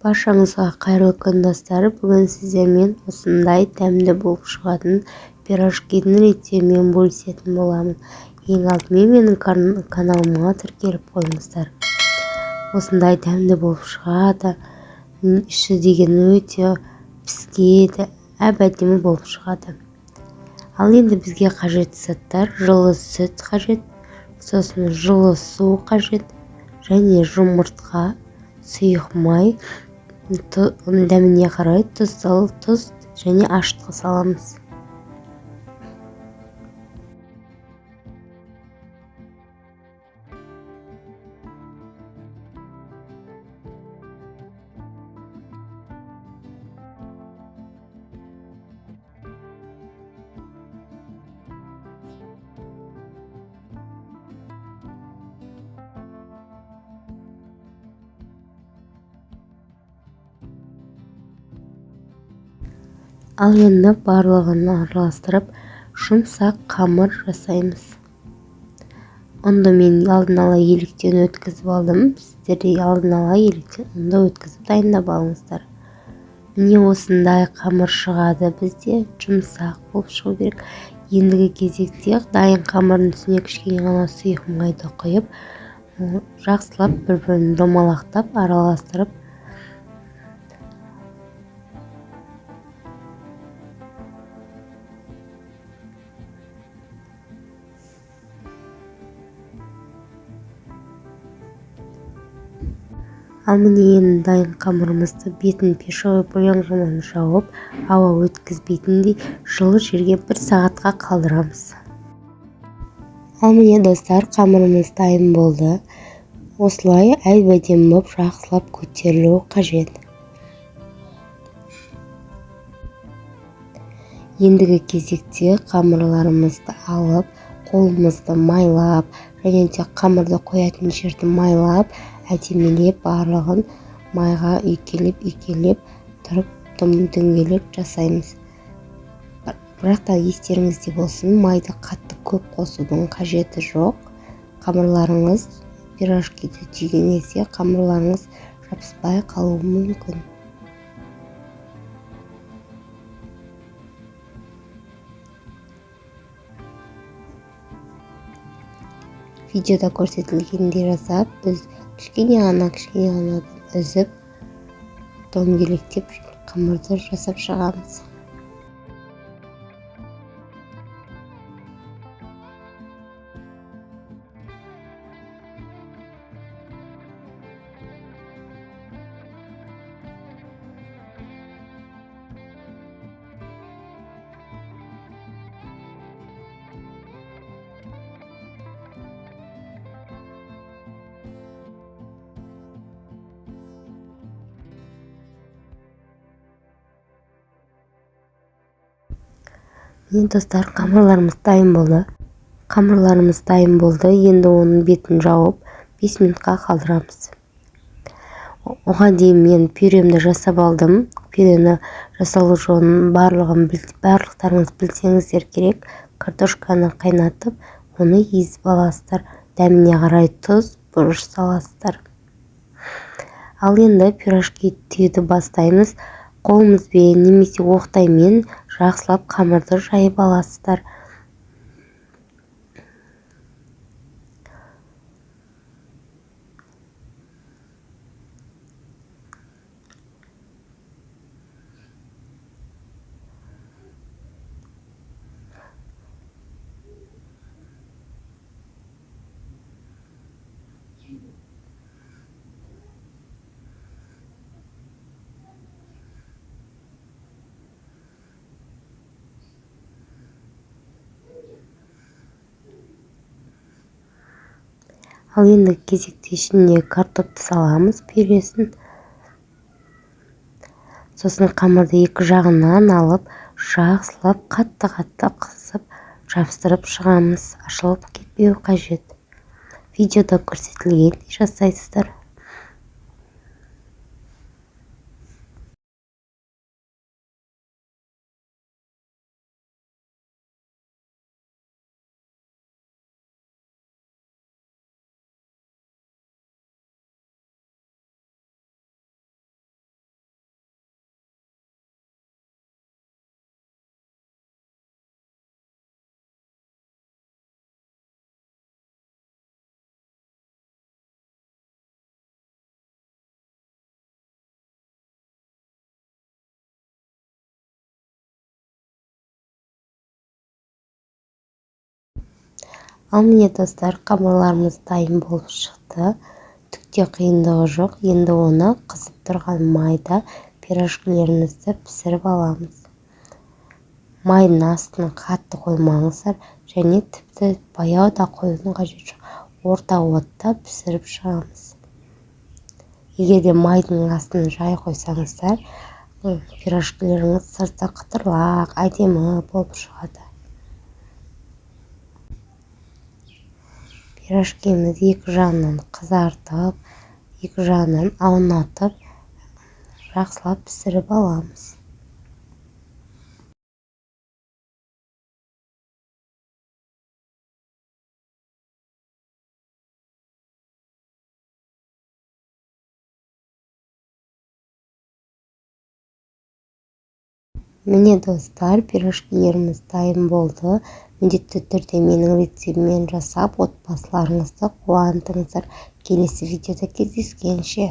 Баршаңызға қайырлы күн достар. Бүгін сіздермен осындай дәмді болып шығатын пирожкидің рецептімен бөлісетін боламын. Ең алдымен менің каналыма тіркеліп қойыңыздар. Осындай дәмді болып шығады. Іші деген өте піскеді, әп-әдемі болып шығады. Ал енді бізге қажетті заттар: жылы сүт қажет, сосын жылы су қажет, және жұмыртқа, сұйық май, дәміне қарай тұз және ашытқы саламыз. Ал енді барлығын араластырып, жұмсақ қамыр жасаймыз. Ұнды мен алдын ала електен өткізіп алдым. Сіздер де алдын ала електен ұнды өткізіп дайындап алыңыздар. Міне осындай қамыр шығады бізде, жұмсақ болып шығу керек. Ендігі кезекте дайын қамырдың үстіне кішкене ғана сұйық майды құйып, жақсылап бір-бірін домалақтап араластырып, ал міне енді дайын қамырымызды бетін пешевой бульонмен жауып, ауа өткізбейтіндей жылы жерге 1 сағатқа қалдырамыз. Ал міне достар, қамырымыз дайын болды. Осылай әп-әдемі болып жақсылап көтерілуі қажет. Ендігі кезекте қамырларымызды алып, қолымызды майлап, және де қамырды қоятын жерді майлап, әдемілеп барлығын майға үйкелеп тұрып дөңгелек жасаймыз. Бірақ та естеріңізде болсын, майды қатты көп қосудың қажеті жоқ. Қамырларыңыз пирожкиді түйген кезде қамырларыңыз жабыспай қалуы мүмкін. Видеода көрсетілгендей жасап, кішкене ғана үзіп, дөңгелектеп қамырды жасап шығамыз. Енді достар, қамырларымыз дайын болды. Енді оның бетін жауып 5 минутқа қалдырамыз. Оған дейін мен пюремді жасап алдым. Пюрені жасалу жолын барлықтарыңыз білсеңіздер керек. Картошканы қайнатып, оны езіп аласыздар. Дәміне қарай тұз, бұрыш саласыздар. Ал енді пирожки түйуді бастаймыз. Қолымызбен немесе оқтаймен жақсылап қамырды жайып аласыздар. Ал енді кезекте ішіне картопты саламыз, пюресін. Сосын қамырды екі жағынан алып, жақсылап қатты қысып, жабыстырып шығамыз. Ашылып кетпеуі қажет. Видеода көрсетілгендей жасайсыздар. Ал міне достар, қамырларымыз дайын болып шықты. Түкте қиындығы жоқ. Енді оны қызып тұрған майда пирожкилерімізді пісіріп аламыз. Майдың астын қатты қоймаңыздар, және тіпті баяу да қоюдың қажеті жоқ. Орта отта пісіріп шығамыз. Егер де майдың астын жай қойсаңыздар, пирожкилеріңіз сырты қытырлақ, әдемі болып шығады. Пирожкимізді екі жағынан қызартып, екі жағынан аунатып, жақсылап пісіріп аламыз. Міне достар, пирожкилеріміз дайын болды. Міндетті түрде менің рецептіммен жасап, отбасыларыңызды қуантыңыздар. Келесі видеода кездескенше.